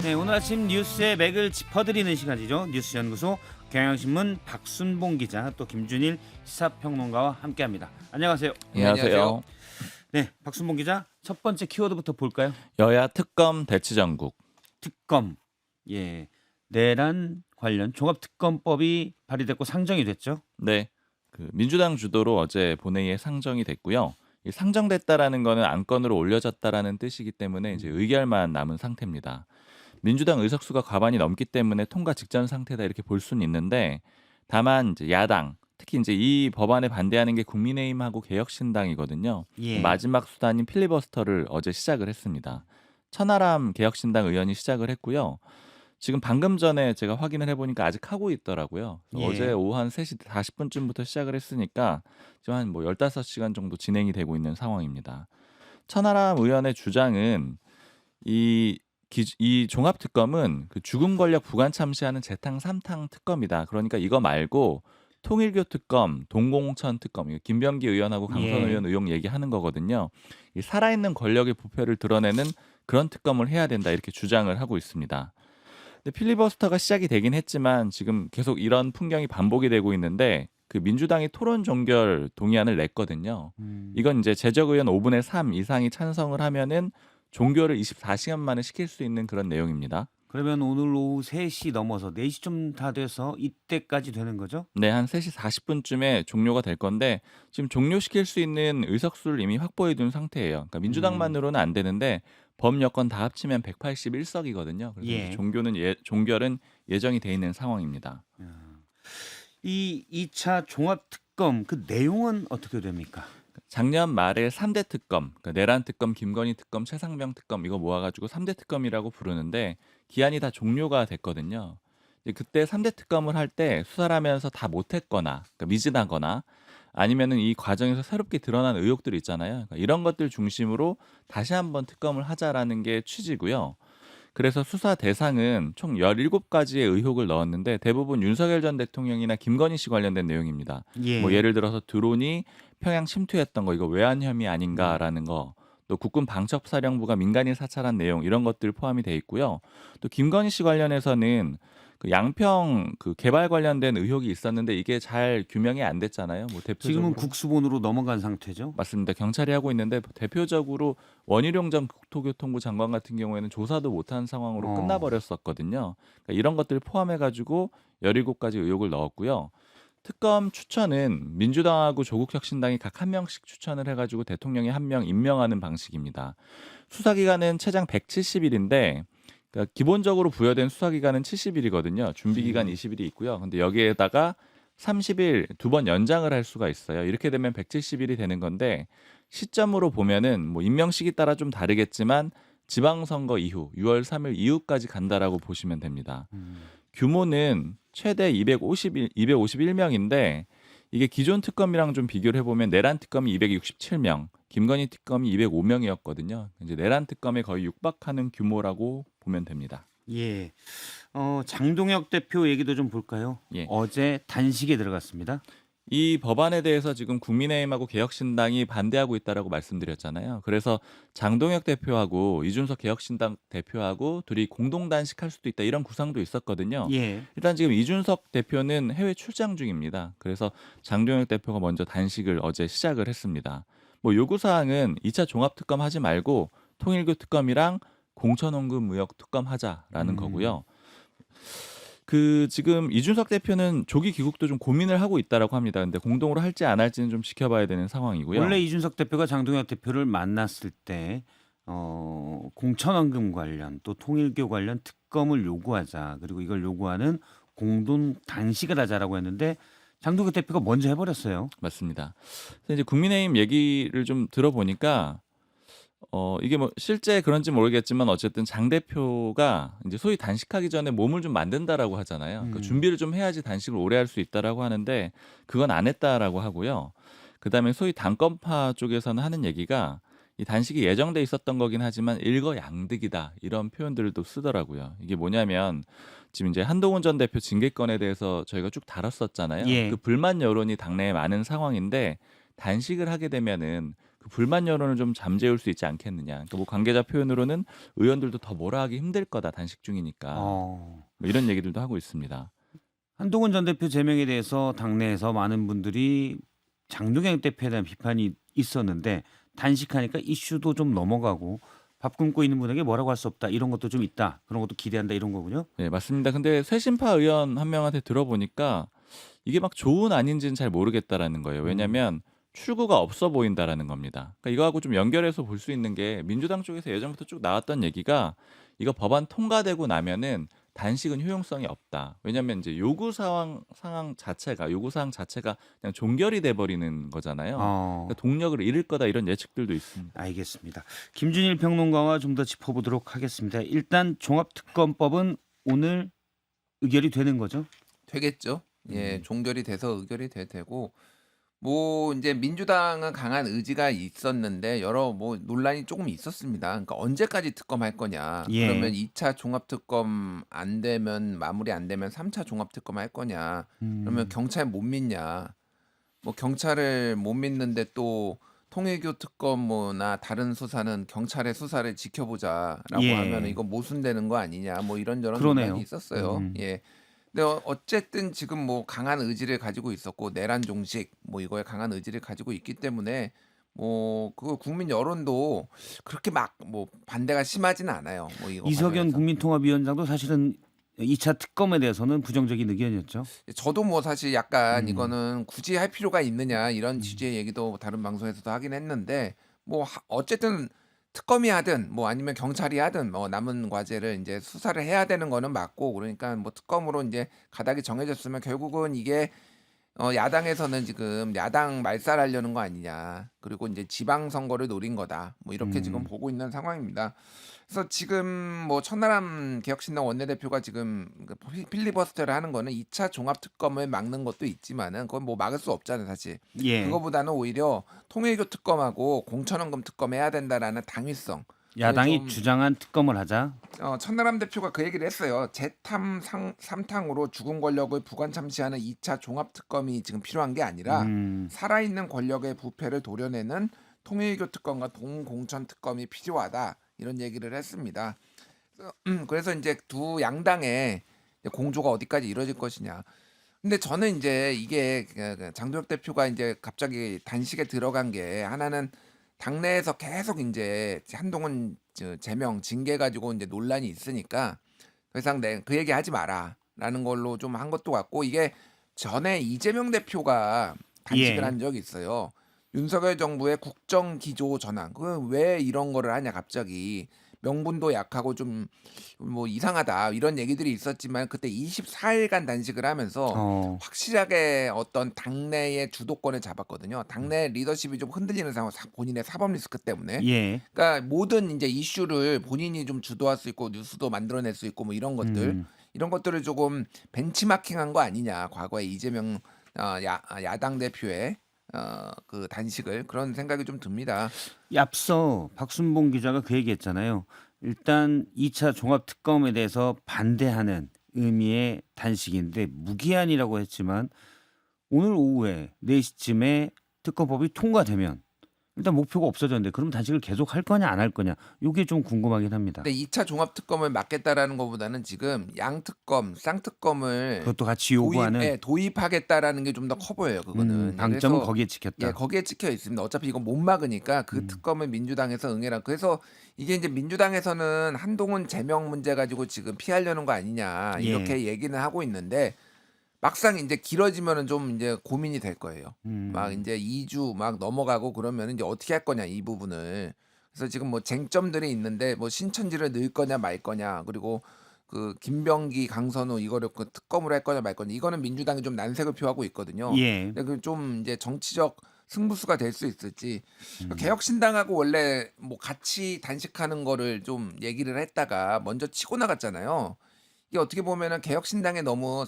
네, 오늘 아침 뉴스의 맥을 짚어드리는 시간이죠. 뉴스연구소 경향신문 박순봉 기자, 또 김준일 시사평론가와 함께합니다. 안녕하세요. 안녕하세요. 네, 박순봉 기자, 첫 번째 키워드부터 볼까요? 여야 특검 대치전국. 특검. 예, 내란 관련 종합특검법이 발의됐고 상정이 됐죠. 네, 민주당 주도로 어제 본회의에 상정이 됐고요. 이 상정됐다라는 거는 안건으로 올려졌다라는 뜻이기 때문에 이제 의결만 남은 상태입니다. 민주당 의석수가 과반이 넘기 때문에 통과 직전 상태다 이렇게 볼 수는 있는데, 다만 이제 야당, 특히 이제 이 법안에 반대하는 게 국민의힘하고 개혁신당이거든요. 예. 마지막 수단인 필리버스터를 어제 시작을 했습니다. 천하람 개혁신당 의원이 시작을 했고요. 지금 방금 전에 제가 확인을 해보니까 아직 하고 있더라고요. 예. 어제 오후 한 3시 40분쯤부터 시작을 했으니까 지금 한 15시간 정도 진행이 되고 있는 상황입니다. 천하람 의원의 주장은 이 종합특검은 그 죽음 권력 부관 참시하는 재탕 3탕 특검이다. 그러니까 이거 말고 통일교 특검, 동공천 특검, 이거 김병기 의원하고 강선 예. 의원 의혹 얘기하는 거거든요. 이 살아있는 권력의 부패를 드러내는 그런 특검을 해야 된다 이렇게 주장을 하고 있습니다. 근데 필리버스터가 시작이 되긴 했지만 지금 계속 이런 풍경이 반복이 되고 있는데, 그 민주당이 토론 종결 동의안을 냈거든요. 이건 이제 제적 의원 5분의 3 이상이 찬성을 하면은 종결을 24시간 만에 시킬 수 있는 그런 내용입니다. 그러면 오늘 오후 3시 넘어서 4시 좀 다 돼서 이때까지 되는 거죠? 네, 한 3시 40분쯤에 종료가 될 건데, 지금 종료시킬 수 있는 의석수를 이미 확보해 둔 상태예요. 그러니까 민주당만으로는 안 되는데 범 여권 다 합치면 181석이거든요. 그래서 예. 종결은 예정이 돼 있는 상황입니다. 이 2차 종합특검 그 내용은 어떻게 됩니까? 작년 말에 3대 특검, 그러니까 내란 특검, 김건희 특검, 최상병 특검 이거 모아가지고 3대 특검이라고 부르는데 기한이 다 종료가 됐거든요. 이제 그때 3대 특검을 할 때 수사를 하면서 다 못했거나, 그러니까 미진하거나, 아니면은 이 과정에서 새롭게 드러난 의혹들이 있잖아요. 그러니까 이런 것들 중심으로 다시 한번 특검을 하자라는 게 취지고요. 그래서 수사 대상은 총 17가지의 의혹을 넣었는데 대부분 윤석열 전 대통령이나 김건희 씨 관련된 내용입니다. 예. 뭐 예를 들어서 드론이 평양 침투했던 거 이거 외환 혐의 아닌가라는 거, 또 국군 방첩사령부가 민간인 사찰한 내용 이런 것들 포함이 돼 있고요. 또 김건희 씨 관련해서는 그 양평 그 개발 관련된 의혹이 있었는데 이게 잘 규명이 안 됐잖아요. 뭐 대표적으로 지금은 국수본으로 넘어간 상태죠? 맞습니다. 경찰이 하고 있는데 대표적으로 원희룡 전 국토교통부 장관 같은 경우에는 조사도 못한 상황으로 끝나버렸었거든요. 그러니까 이런 것들 포함해가지고 17가지 의혹을 넣었고요. 특검 추천은 민주당하고 조국혁신당이 각 한 명씩 추천을 해가지고 대통령이 한 명 임명하는 방식입니다. 수사기간은 최장 170일인데 그러니까 기본적으로 부여된 수사기간은 70일이거든요. 준비기간 20일이 있고요. 근데 여기에다가 30일 2번 연장을 할 수가 있어요. 이렇게 되면 170일이 되는 건데, 시점으로 보면은 뭐 임명식에 따라 좀 다르겠지만 지방선거 이후 6월 3일 이후까지 간다라고 보시면 됩니다. 규모는 최대 251명인데 이게 기존 특검이랑 좀 비교를 해보면 내란 특검이 267명, 김건희 특검이 205명이었거든요. 이제 내란 특검에 거의 육박하는 규모라고 보면 됩니다. 예. 장동혁 대표 얘기도 좀 볼까요? 예. 어제 단식에 들어갔습니다. 이 법안에 대해서 지금 국민의힘하고 개혁신당이 반대하고 있다라고 말씀드렸잖아요. 그래서 장동혁 대표하고 이준석 개혁신당 대표하고 둘이 공동 단식할 수도 있다 이런 구상도 있었거든요. 예. 일단 지금 이준석 대표는 해외 출장 중입니다. 그래서 장동혁 대표가 먼저 단식을 어제 시작을 했습니다. 뭐 요구 사항은 2차 종합특검 하지 말고 통일교 특검이랑 공천원금 의혹 특검 하자라는 거고요. 지금 이준석 대표는 조기 귀국도 좀 고민을 하고 있다라고 합니다. 근데 공동으로 할지 안 할지는 좀 지켜봐야 되는 상황이고요. 원래 이준석 대표가 장동혁 대표를 만났을 때 공천원금 관련 또 통일교 관련 특검을 요구하자, 그리고 이걸 요구하는 공동 단식을 하자라고 했는데 장동혁 대표가 먼저 해버렸어요. 맞습니다. 그래서 이제 국민의힘 얘기를 좀 들어보니까 이게 뭐 실제 그런지 모르겠지만 어쨌든 장 대표가 이제 소위 단식하기 전에 몸을 좀 만든다라고 하잖아요. 그러니까 준비를 좀 해야지 단식을 오래 할 수 있다라고 하는데 그건 안 했다라고 하고요. 그다음에 소위 당권파 쪽에서는 하는 얘기가 이 단식이 예정돼 있었던 거긴 하지만 일거양득이다 이런 표현들도 쓰더라고요. 이게 뭐냐면 지금 이제 한동훈 전 대표 징계건에 대해서 저희가 쭉 다뤘었잖아요. 예. 그 불만 여론이 당내에 많은 상황인데 단식을 하게 되면은 그 불만 여론을 좀 잠재울 수 있지 않겠느냐. 그러니까 뭐 관계자 표현으로는 의원들도 더 뭐라 하기 힘들 거다 단식 중이니까. 어. 뭐 이런 얘기들도 하고 있습니다. 한동훈 전 대표 제명에 대해서 당내에서 많은 분들이 장동영 대표에 대한 비판이 있었는데 단식하니까 이슈도 좀 넘어가고 밥 굶고 있는 분에게 뭐라고 할 수 없다 이런 것도 좀 있다. 그런 것도 기대한다 이런 거군요. 네, 맞습니다. 근데 쇄신파 의원 한 명한테 들어보니까 이게 막 좋은 아닌지는 잘 모르겠다라는 거예요. 음. 왜냐하면 출구가 없어 보인다라는 겁니다. 그러니까 이거하고 좀 연결해서 볼 수 있는 게 민주당 쪽에서 예전부터 쭉 나왔던 얘기가 이거 법안 통과되고 나면은 단식은 효용성이 없다. 왜냐하면 이제 요구 사항 자체가 그냥 종결이 돼 버리는 거잖아요. 어. 그러니까 동력을 잃을 거다 이런 예측들도 있습니다. 알겠습니다. 김준일 평론가와 좀 더 짚어보도록 하겠습니다. 일단 종합특검법은 오늘 의결이 되는 거죠? 되겠죠. 예, 음. 종결이 돼서 의결이 되고 뭐 이제 민주당은 강한 의지가 있었는데 여러 뭐 논란이 조금 있었습니다. 그러니까 언제까지 특검할 거냐. 예. 그러면 2차 종합특검 안 되면 마무리 안 되면 3차 종합특검 할 거냐. 그러면 음. 경찰 못 믿냐. 뭐 경찰을 못 믿는데 또 통일교 특검 뭐나 다른 수사는 경찰의 수사를 지켜보자라고 예. 하면 이거 모순되는 거 아니냐. 뭐 이런저런 그러네요. 논란이 있었어요. 음. 예. 근데 어쨌든 지금 뭐 강한 의지를 가지고 있었고 내란 종식 뭐 이거에 강한 의지를 가지고 있기 때문에 뭐 그 국민 여론도 그렇게 막 뭐 반대가 심하지는 않아요. 뭐 이거 이석연 관련해서. 국민통합위원장도 사실은 2차 특검에 대해서는 부정적인 의견이었죠. 저도 뭐 사실 약간 음. 이거는 굳이 할 필요가 있느냐 이런 음. 취지의 얘기도 다른 방송에서도 하긴 했는데 뭐 어쨌든 특검이 하든 뭐 아니면 경찰이 하든 뭐 남은 과제를 이제 수사를 해야 되는 거는 맞고 그러니까 뭐 특검으로 이제 가닥이 정해졌으면 결국은 이게 야당에서는 지금 야당 말살하려는 거 아니냐. 그리고 이제 지방선거를 노린 거다. 뭐 이렇게 지금 음. 보고 있는 상황입니다. 그래서 지금 뭐 천하람 개혁신당 원내대표가 지금 그 필리버스터를 하는 거는 2차 종합특검을 막는 것도 있지만은 그건 뭐 막을 수 없잖아요, 사실. 예. 그거보다는 오히려 통일교 특검하고 공천원금 특검 해야 된다라는 당위성. 야당이 좀 주장한 특검을 하자. 천나람 대표가 그 얘기를 했어요. 재탐 삼탕으로 죽은 권력을 부관 참시하는 2차 종합특검이 지금 필요한 게 아니라 음. 살아있는 권력의 부패를 도려내는 통일교 특검과 동공천 특검이 필요하다. 이런 얘기를 했습니다. 그래서 이제 두 양당의 공조가 어디까지 이루어질 것이냐. 근데 저는 이제 이게 그 장도혁 대표가 이제 갑자기 단식에 들어간 게 하나는 당내에서 계속 이제 한동훈 제명 징계 가지고 이제 논란이 있으니까 더 이상 그 얘기 하지 마라라는 걸로 좀 한 것도 같고 이게 전에 이재명 대표가 단식을 예. 한 적이 있어요. 윤석열 정부의 국정 기조 전환. 그 왜 이런 거를 하냐 갑자기. 명분도 약하고 좀 뭐 이상하다 이런 얘기들이 있었지만 그때 24일간 단식을 하면서 어. 확실하게 어떤 당내의 주도권을 잡았거든요. 당내 리더십이 좀 흔들리는 상황, 본인의 사법 리스크 때문에. 예. 그러니까 모든 이제 이슈를 본인이 좀 주도할 수 있고 뉴스도 만들어낼 수 있고 뭐 이런 것들, 이런 것들을 조금 벤치마킹한 거 아니냐. 과거에 이재명 야당 대표의 그 단식을 그런 생각이 좀 듭니다. 앞서 박순봉 기자가 그 얘기했잖아요. 일단 2차 종합특검에 대해서 반대하는 의미의 단식인데 무기한이라고 했지만 오늘 오후에 4시쯤에 특검법이 통과되면 일단 목표가 없어졌는데 그럼 단식을 계속 할 거냐 안 할 거냐 이게 좀 궁금하긴 합니다. 근데 2차 종합특검을 막겠다라는 것보다는 지금 양특검, 쌍특검을 그것도 같이 요구하는 도입하겠다라는 게 좀 더 커 보여요. 그거는. 방점은 그래서 거기에 찍혔다. 예, 거기에 찍혀 있습니다. 어차피 이건 못 막으니까 그 특검을 민주당에서 응해라. 그래서 이게 이제 민주당에서는 한동훈 제명 문제 가지고 지금 피하려는 거 아니냐 이렇게 얘기는 하고 있는데 막상 이제 길어지면은 좀 이제 고민이 될 거예요. 막 이제 2주 막 넘어가고 그러면 이제 어떻게 할 거냐 이 부분을. 그래서 지금 뭐 쟁점들이 있는데 뭐 신천지를 넣을 거냐 말 거냐 그리고 그 김병기, 강선우 이거를 그 특검으로 할 거냐 말 거냐 이거는 민주당이 좀 난색을 표하고 있거든요. 예. 근데 그 좀 이제 정치적 승부수가 될 수 있을지 개혁신당하고 원래 뭐 같이 단식하는 거를 좀 얘기를 했다가 먼저 치고 나갔잖아요. 이게 어떻게 보면은 개혁신당에 너무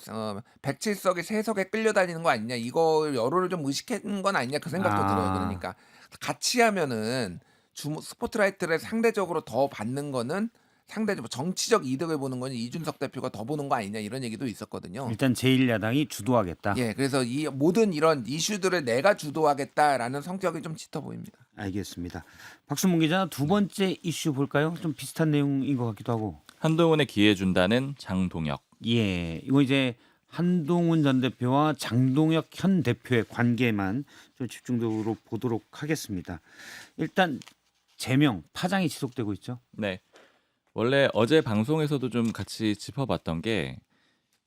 107석이 3석에 끌려다니는 거 아니냐 이거 여론을 좀 의식한 건 아니냐 그 생각도 들어요. 그러니까 같이 하면은 스포트라이트를 상대적으로 더 받는 거는 상대적으로 정치적 이득을 보는 건 이준석 대표가 더 보는 거 아니냐 이런 얘기도 있었거든요. 일단 제1야당이 주도하겠다. 예, 그래서 이 모든 이런 이슈들을 내가 주도하겠다라는 성격이 좀 짙어 보입니다. 알겠습니다. 박수문 기자, 두 번째 이슈 볼까요? 좀 비슷한 내용인 것 같기도 하고. 한동훈에 기회 준다는 장동혁. 예, 이거 이제 한동훈 전 대표와 장동혁 현 대표의 관계만 좀 집중적으로 보도록 하겠습니다. 일단 제명 파장이 지속되고 있죠. 네. 원래 어제 방송에서도 좀 같이 짚어봤던 게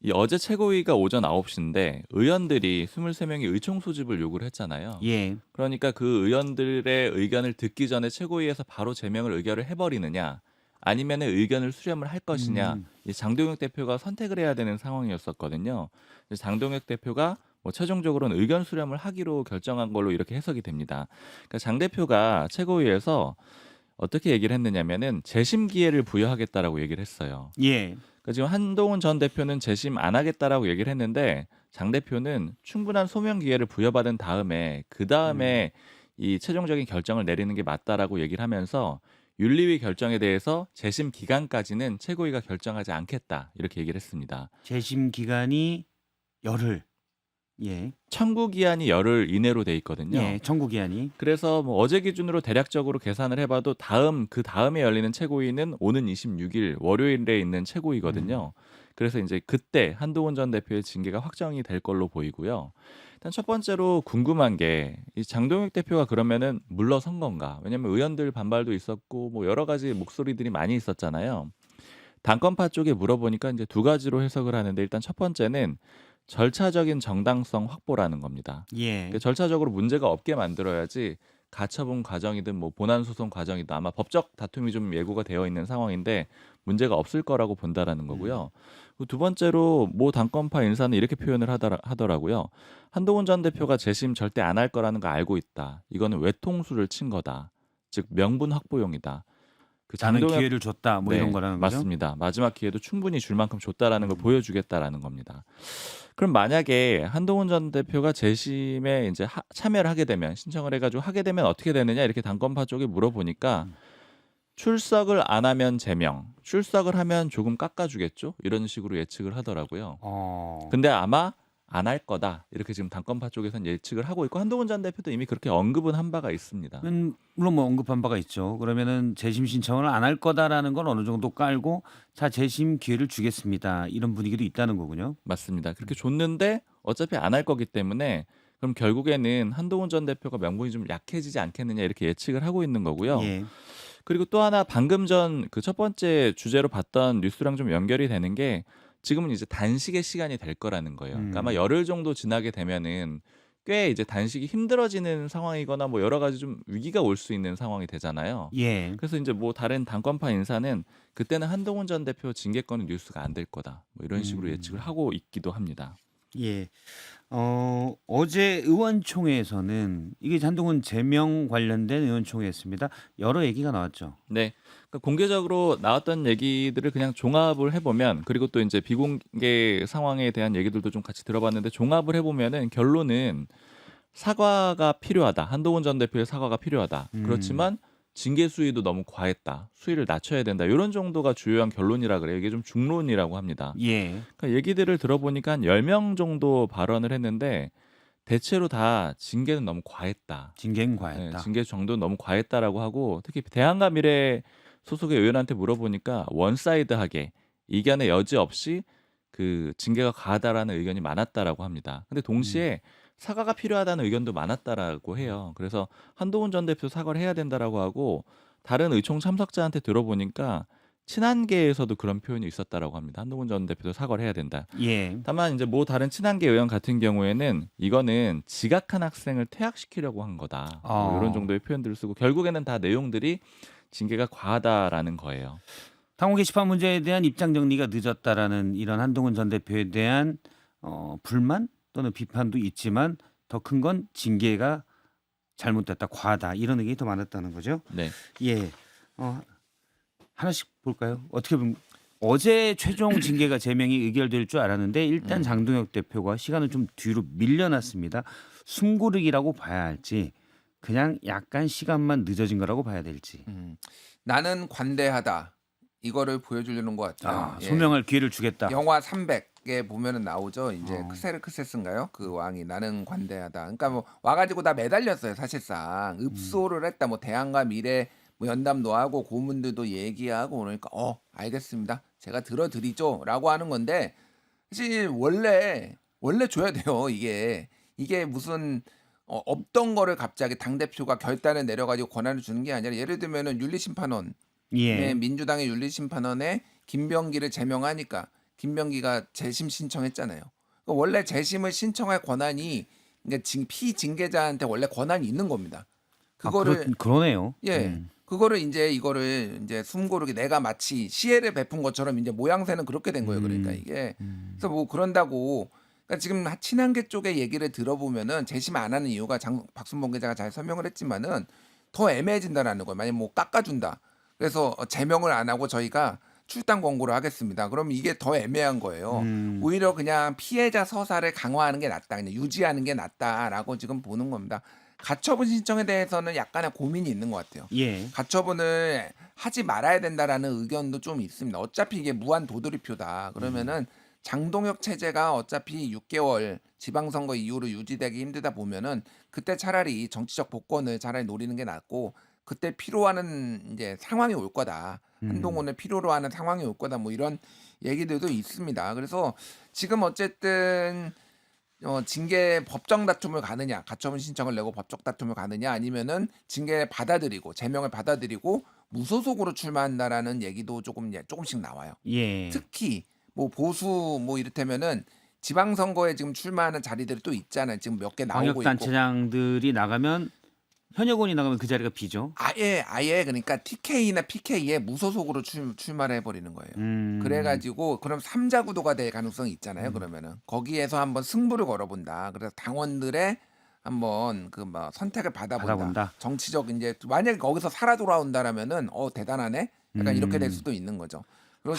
이 어제 최고위가 오전 9시인데 의원들이 23명이 의총 소집을 요구를 했잖아요. 예, 그러니까 그 의원들의 의견을 듣기 전에 최고위에서 바로 제명을 의결을 해버리느냐 아니면 의견을 수렴을 할 것이냐 이 장동혁 대표가 선택을 해야 되는 상황이었었거든요. 그래서 장동혁 대표가 뭐 최종적으로는 의견 수렴을 하기로 결정한 걸로 이렇게 해석이 됩니다. 그러니까 장 대표가 최고위에서 어떻게 얘기를 했느냐면은 재심 기회를 부여하겠다라고 얘기를 했어요. 예, 그러니까 지금 한동훈 전 대표는 재심 안 하겠다라고 얘기를 했는데 장 대표는 충분한 소명 기회를 부여받은 다음에 그 다음에 이 최종적인 결정을 내리는 게 맞다라고 얘기를 하면서 윤리위 결정에 대해서 재심 기간까지는 최고위가 결정하지 않겠다 이렇게 얘기를 했습니다. 재심 기간이 열흘. 예, 청구 기한이 열흘 이내로 돼 있거든요. 예, 청구 기한이. 그래서 뭐 어제 기준으로 대략적으로 계산을 해봐도 그 다음에 열리는 최고위는 오는 26일 월요일에 있는 최고위거든요. 그래서 이제 그때 한동훈 전 대표의 징계가 확정이 될 걸로 보이고요. 일단 첫 번째로 궁금한 게 이 장동혁 대표가 그러면은 물러선 건가? 왜냐하면 의원들 반발도 있었고 뭐 여러 가지 목소리들이 많이 있었잖아요. 당권파 쪽에 물어보니까 이제 두 가지로 해석을 하는데 일단 첫 번째는 절차적인 정당성 확보라는 겁니다. 예, 그러니까 절차적으로 문제가 없게 만들어야지 가처분 과정이든 뭐 본안 소송 과정이든 아마 법적 다툼이 좀 예고가 되어 있는 상황인데 문제가 없을 거라고 본다라는 거고요. 그리고 두 번째로 모 당권파 인사는 이렇게 표현을 하더라고요. 한동훈 전 대표가 재심 절대 안 할 거라는 거 알고 있다. 이거는 외통수를 친 거다. 즉 명분 확보용이다. 그 나는 장동혁 기회를 줬다. 뭐 네, 이런 거라는 거죠. 맞습니다. 마지막 기회도 충분히 줄 만큼 줬다라는 걸 보여주겠다라는 겁니다. 그럼 만약에 한동훈 전 대표가 재심에 이제 참여를 하게 되면 신청을 해가지고 하게 되면 어떻게 되느냐 이렇게 당권파 쪽에 물어보니까 출석을 안 하면 제명, 출석을 하면 조금 깎아주겠죠 이런 식으로 예측을 하더라고요. 근데 아마 안 할 거다 이렇게 지금 당권파 쪽에서는 예측을 하고 있고 한동훈 전 대표도 이미 그렇게 언급은 한 바가 있습니다. 물론 뭐 언급한 바가 있죠. 그러면은 재심 신청을 안 할 거다라는 건 어느 정도 깔고 자 재심 기회를 주겠습니다. 이런 분위기도 있다는 거군요. 맞습니다. 그렇게 줬는데 어차피 안 할 거기 때문에 그럼 결국에는 한동훈 전 대표가 명분이 좀 약해지지 않겠느냐 이렇게 예측을 하고 있는 거고요. 예, 그리고 또 하나 방금 전 그 첫 번째 주제로 봤던 뉴스랑 좀 연결이 되는 게 지금은 이제 단식의 시간이 될 거라는 거예요. 그러니까 아마 열흘 정도 지나게 되면은 꽤 이제 단식이 힘들어지는 상황이거나 뭐 여러 가지 좀 위기가 올 수 있는 상황이 되잖아요. 예, 그래서 이제 뭐 다른 당권파 인사는 그때는 한동훈 전 대표 징계권은 뉴스가 안 될 거다. 뭐 이런 식으로 예측을 하고 있기도 합니다. 예. 어제 의원총회에서는 이게 한동훈 제명 관련된 의원총회였습니다. 여러 얘기가 나왔죠. 네. 그러니까 공개적으로 나왔던 얘기들을 그냥 종합을 해보면 그리고 또 이제 비공개 상황에 대한 얘기들도 좀 같이 들어봤는데 종합을 해보면은 결론은 사과가 필요하다. 한동훈 전 대표의 사과가 필요하다. 그렇지만 징계 수위도 너무 과했다. 수위를 낮춰야 된다. 이런 정도가 주요한 결론이라 그래요. 이게 좀 중론이라고 합니다. 예, 그러니까 얘기들을 들어보니까 한 10명 정도 발언을 했는데 대체로 다 징계는 너무 과했다. 징계는 네, 과했다. 징계 정도는 너무 과했다라고 하고 특히 대한과 미래 소속의 의원한테 물어보니까 원사이드하게 이견의 여지 없이 그 징계가 과하다라는 의견이 많았다라고 합니다. 근데 동시에 사과가 필요하다는 의견도 많았다라고 해요. 그래서 한동훈 전 대표 사과를 해야 된다라고 하고 다른 의총 참석자한테 들어보니까 친한계에서도 그런 표현이 있었다라고 합니다. 한동훈 전 대표도 사과를 해야 된다. 예, 다만 이제 뭐 다른 친한계 의원 같은 경우에는 이거는 지각한 학생을 퇴학시키려고 한 거다. 뭐 이런 정도의 표현들을 쓰고 결국에는 다 내용들이 징계가 과하다라는 거예요. 당원 게시판 문제에 대한 입장 정리가 늦었다라는 이런 한동훈 전 대표에 대한 불만 또는 비판도 있지만 더 큰 건 징계가 잘못됐다, 과하다 이런 의견이 더 많았다는 거죠. 네. 예, 하나씩 볼까요? 어떻게 보면 어제 최종 징계가 제명이 의결될 줄 알았는데 일단 장동혁 대표가 시간을 좀 뒤로 밀려났습니다. 숨고르기라고 봐야 할지 그냥 약간 시간만 늦어진 거라고 봐야 될지. 나는 관대하다. 이거를 보여주려는 것 같아요. 아, 예. 소명할 기회를 주겠다. 영화 300에 보면은 나오죠. 이제 어. 크세르크세스인가요? 그 왕이 나는 관대하다. 그러니까 뭐 와가지고 다 매달렸어요. 사실상 읍소를 했다. 뭐 대항과 미래 뭐 연담도 하고 고문들도 얘기하고 그러니까 알겠습니다. 제가 들어드리죠라고 하는 건데 사실 원래 줘야 돼요. 이게 무슨 없던 거를 갑자기 당 대표가 결단을 내려가지고 권한을 주는 게 아니라 예를 들면은 윤리심판원 예. 민주당의 윤리심판원에 김병기를 제명하니까 김병기가 재심 신청했잖아요. 그러니까 원래 재심을 신청할 권한이 그러니까 피징계자한테 원래 권한이 있는 겁니다. 그거를 그러네요. 예. 그거를 이거를 숨고르게 내가 마치 시혜를 베푼 것처럼 이제 모양새는 그렇게 된 거예요. 그러니까 이게 그래서 뭐 그런다고 그러니까 지금 친한계 쪽의 얘기를 들어보면은 재심 안 하는 이유가 박순봉 기자가 잘 설명을 했지만은 더 애매해진다라는 거예요. 만약 뭐 깎아준다. 그래서 제명을 안 하고 저희가 출당 권고를 하겠습니다. 그럼 이게 더 애매한 거예요. 오히려 그냥 피해자 서사를 강화하는 게 낫다. 그냥 유지하는 게 낫다라고 지금 보는 겁니다. 가처분 신청에 대해서는 약간의 고민이 있는 것 같아요. 예. 가처분을 하지 말아야 된다라는 의견도 좀 있습니다. 어차피 이게 무한 도돌이표다. 그러면은 장동혁 체제가 어차피 6개월 지방선거 이후로 유지되기 힘들다 보면은 그때 차라리 정치적 복권을 차라리 노리는 게 낫고 그때 필요하는 이제 상황이 올 거다. 한동훈을 필요로 하는 상황이 올 거다. 뭐 이런 얘기들도 있습니다. 그래서 지금 어쨌든 징계 법정 다툼을 가느냐, 가처분 신청을 내고 법적 다툼을 가느냐, 아니면은 징계 받아들이고 제명을 받아들이고 무소속으로 출마한다라는 얘기도 조금씩 나와요. 예. 특히 뭐 보수 뭐 이를테면은 지방선거에 지금 출마하는 자리들이 또 있잖아요. 지금 몇 개 나오고 있고. 광역단체장들이 나가면 현역원이 나가면 그 자리가 비죠. 아예 그러니까 TK나 PK에 무소속으로 출마를 해버리는 거예요. 그래가지고 그럼 3자 구도가 될 가능성이 있잖아요. 그러면은 거기에서 한번 승부를 걸어본다. 그래서 당원들의 한번 그 뭐 선택을 받아본다. 정치적 이제 만약에 거기서 살아 돌아온다라면은 대단하네. 약간 이렇게 될 수도 있는 거죠. 그리고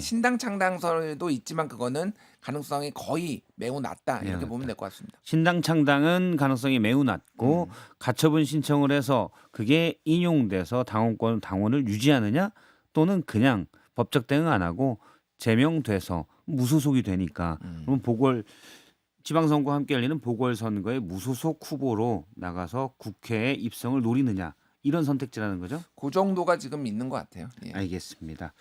신당 창당설도 있지만 그거는 가능성이 거의 매우 낮다 이렇게 보면 될 것 같습니다. 신당 창당은 가능성이 매우 낮고 가처분 신청을 해서 그게 인용돼서 당원을 유지하느냐 또는 그냥 법적 대응 안 하고 제명돼서 무소속이 되니까 그럼 지방선거 함께 열리는 보궐선거에 무소속 후보로 나가서 국회에 입성을 노리느냐 이런 선택지라는 거죠. 그 정도가 지금 있는 것 같아요. 예. 알겠습니다.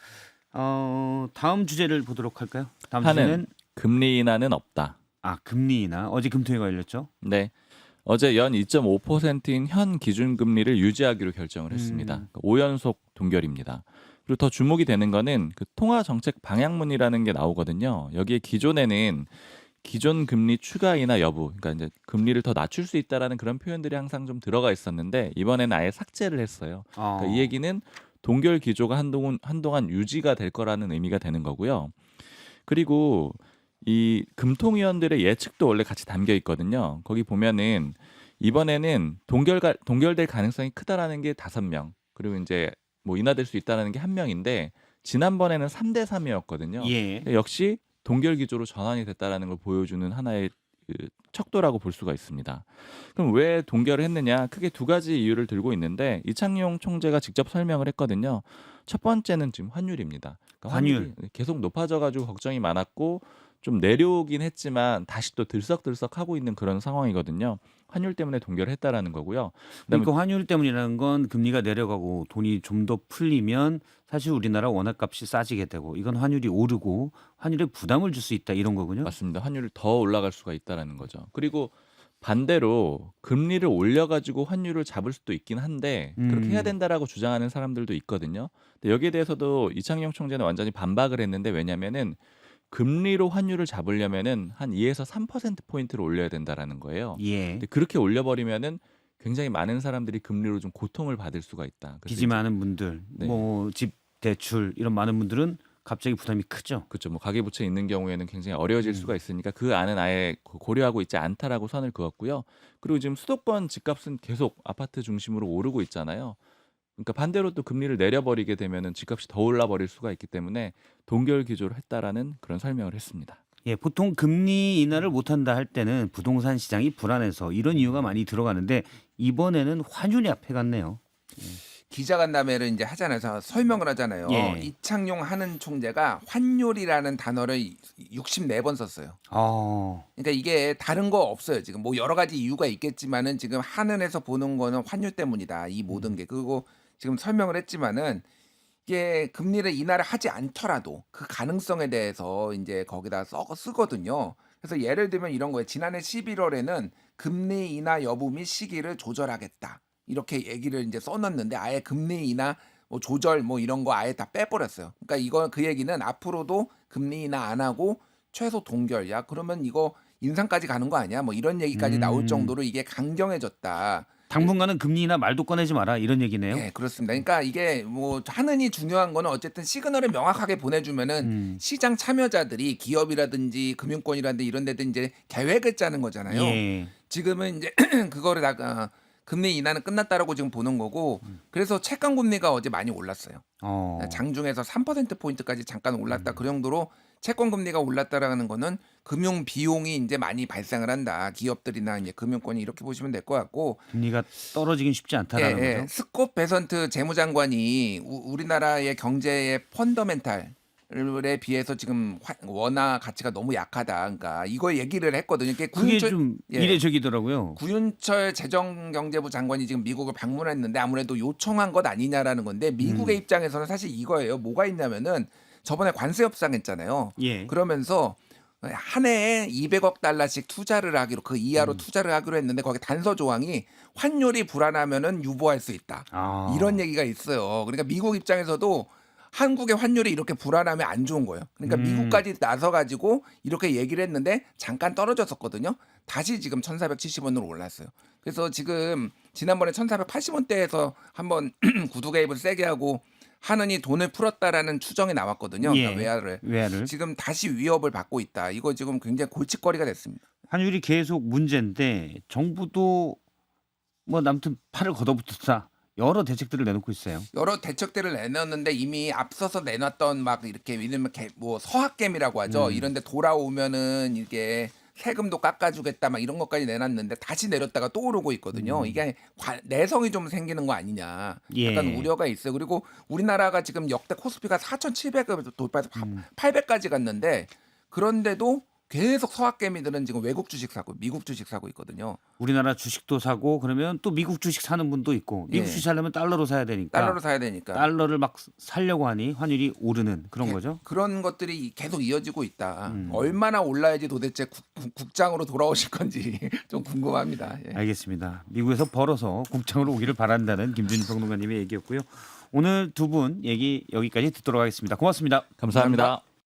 다음 주제를 보도록 할까요? 다음 한은 주제는 금리 인하는 없다. 금리 인하. 어제 금토위가 열렸죠? 네. 어제 연 2.5%인 현 기준금리를 유지하기로 결정을 했습니다. 5연속 동결입니다. 그리고 더 주목이 되는 거는 그 통화정책 방향문이라는 게 나오거든요. 여기에 기존에는 기존 금리 추가 인하 여부, 그러니까 이제 금리를 더 낮출 수 있다라는 그런 표현들이 항상 좀 들어가 있었는데 이번에는 아예 삭제를 했어요. 그러니까 이 얘기는 동결 기조가 한동안 유지가 될 거라는 의미가 되는 거고요. 그리고 이 금통위원들의 예측도 원래 같이 담겨 있거든요. 거기 보면은 이번에는 동결될 가능성이 크다라는 게 5명, 그리고 이제 뭐 인하될 수 있다라는 게 1명인데 지난번에는 3대 3이었거든요. 예. 역시 동결 기조로 전환이 됐다라는 걸 보여주는 하나의 그 척도라고 볼 수가 있습니다. 그럼 왜 동결을 했느냐? 크게 2가지 이유를 들고 있는데 이창용 총재가 직접 설명을 했거든요. 첫 번째는 지금 환율입니다. 그러니까 환율이 계속 높아져가지고 걱정이 많았고 좀 내려오긴 했지만 다시 또 들썩들썩하고 있는 그런 상황이거든요. 환율 때문에 동결을 했다라는 거고요. 그러니까 환율 때문이라는 건 금리가 내려가고 돈이 좀 더 풀리면 사실 우리나라 원화값이 싸지게 되고 이건 환율이 오르고 환율에 부담을 줄 수 있다 이런 거군요. 맞습니다. 환율이 더 올라갈 수가 있다라는 거죠. 그리고 반대로 금리를 올려가지고 환율을 잡을 수도 있긴 한데 그렇게 해야 된다라고 주장하는 사람들도 있거든요. 근데 여기에 대해서도 이창용 총재는 완전히 반박을 했는데 왜냐면은 금리로 환율을 잡으려면은 한 2에서 3%포인트를 올려야 된다라는 거예요. 예. 근데 그렇게 올려버리면은 굉장히 많은 사람들이 금리로 좀 고통을 받을 수가 있다. 그래서 빚이 많은 분들, 네. 뭐 집 대출 이런 많은 분들은 갑자기 부담이 크죠. 그렇죠. 뭐 가계부채 있는 경우에는 굉장히 어려워질 수가 있으니까 그 안은 아예 고려하고 있지 않다라고 선을 그었고요. 그리고 지금 수도권 집값은 계속 아파트 중심으로 오르고 있잖아요. 그러니까 반대로 또 금리를 내려버리게 되면은 집값이 더 올라버릴 수가 있기 때문에 동결 기조를 했다라는 그런 설명을 했습니다. 예, 보통 금리 인하를 못한다 할 때는 부동산 시장이 불안해서 이런 이유가 많이 들어가는데 이번에는 환율이 앞에 갔네요. 기자간담회를 이제 하잖아요. 설명을 하잖아요. 예. 이창용 하는 총재가 환율이라는 단어를 64번 썼어요. 그러니까 이게 다른 거 없어요. 지금 뭐 여러 가지 이유가 있겠지만은 지금 한은에서 보는 거는 환율 때문이다. 이 모든 게. 그리고 지금 설명을 했지만은 이게 금리를 인하를 하지 않더라도 그 가능성에 대해서 이제 거기다 쓰거든요. 그래서 예를 들면 이런 거예요. 지난해 11월에는 금리 인하 여부 및 시기를 조절하겠다. 이렇게 얘기를 이제 써놨는데 아예 금리 인하 뭐 조절 뭐 이런 거 아예 다 빼버렸어요. 그러니까 이거 그 얘기는 앞으로도 금리 인하 안 하고 최소 동결. 야 그러면 이거 인상까지 가는 거 아니야? 뭐 이런 얘기까지 나올 정도로 이게 강경해졌다. 당분간은 금리 인하 말도 꺼내지 마라 이런 얘기네요. 네, 그렇습니다. 그러니까 이게 뭐 하느니 중요한 거는 어쨌든 시그널을 명확하게 보내주면은 시장 참여자들이 기업이라든지 금융권이라든지 이런 데들 이제 계획을 짜는 거잖아요. 예. 지금은 이제 그거를 다 금리 인하는 끝났다라고 지금 보는 거고 그래서 채권 금리가 어제 많이 올랐어요. 장중에서 3%포인트까지 잠깐 올랐다. 그 정도로 채권 금리가 올랐다라는 거는 금융 비용이 이제 많이 발생을 한다. 기업들이나 이제 금융권이 이렇게 보시면 될 것 같고 금리가 떨어지긴 쉽지 않다라는 거죠. 스콧 베선트 재무장관이 우리나라의 경제의 펀더멘탈에 비해서 지금 원화 가치가 너무 약하다. 그러니까 이거 얘기를 했거든요. 그게 좀 이례적이더라고요. 구윤철 재정경제부 장관이 지금 미국을 방문했는데 아무래도 요청한 것 아니냐라는 건데 미국의 입장에서는 사실 이거예요. 뭐가 있냐면은 저번에 관세 협상했잖아요. 예. 그러면서 한 해에 200억 달러씩 투자를 하기로 그 이하로 투자를 하기로 했는데 거기 단서 조항이 환율이 불안하면은 유보할 수 있다. 이런 얘기가 있어요. 그러니까 미국 입장에서도 한국의 환율이 이렇게 불안하면 안 좋은 거예요. 그러니까 미국까지 나서 가지고 이렇게 얘기를 했는데 잠깐 떨어졌었거든요. 다시 지금 1,470원으로 올랐어요. 그래서 지금 지난번에 1,480원대에서 한번 구두 개입을 세게 하고 하느니 돈을 풀었다라는 추정이 나왔거든요. 예. 그러니까 외화를. 지금 다시 위협을 받고 있다. 이거 지금 굉장히 골칫거리가 됐습니다. 환율이 계속 문제인데 정부도 뭐 아무튼 팔을 걷어붙였다. 여러 대책들을 내놓고 있어요. 여러 대책들을 내놨는데 이미 앞서서 내놨던 막 이렇게 이르면 뭐 서학개미라고 하죠. 이런데 돌아오면은 이게 세금도 깎아주겠다 막 이런 것까지 내놨는데 다시 내렸다가 또 오르고 있거든요. 이게 내성이 좀 생기는 거 아니냐. 약간 예. 우려가 있어요. 그리고 우리나라가 지금 역대 코스피가 4,700을 돌파해서 800까지 갔는데 그런데도 계속 서학개미들은 지금 외국 주식 사고 미국 주식 사고 있거든요. 우리나라 주식도 사고 그러면 또 미국 주식 사는 분도 있고 미국 주식 사려면 달러로 사야 되니까 달러로 사야 되니까. 달러를 막 살려고 하니 환율이 오르는 그런 거죠. 그런 것들이 계속 이어지고 있다. 얼마나 올라야지 도대체 국장으로 돌아오실 건지 좀 궁금합니다. 예. 알겠습니다. 미국에서 벌어서 국장으로 오기를 바란다는 김준일 평론가님의 얘기였고요. 오늘 두 분 얘기 여기까지 듣도록 하겠습니다. 고맙습니다. 감사합니다.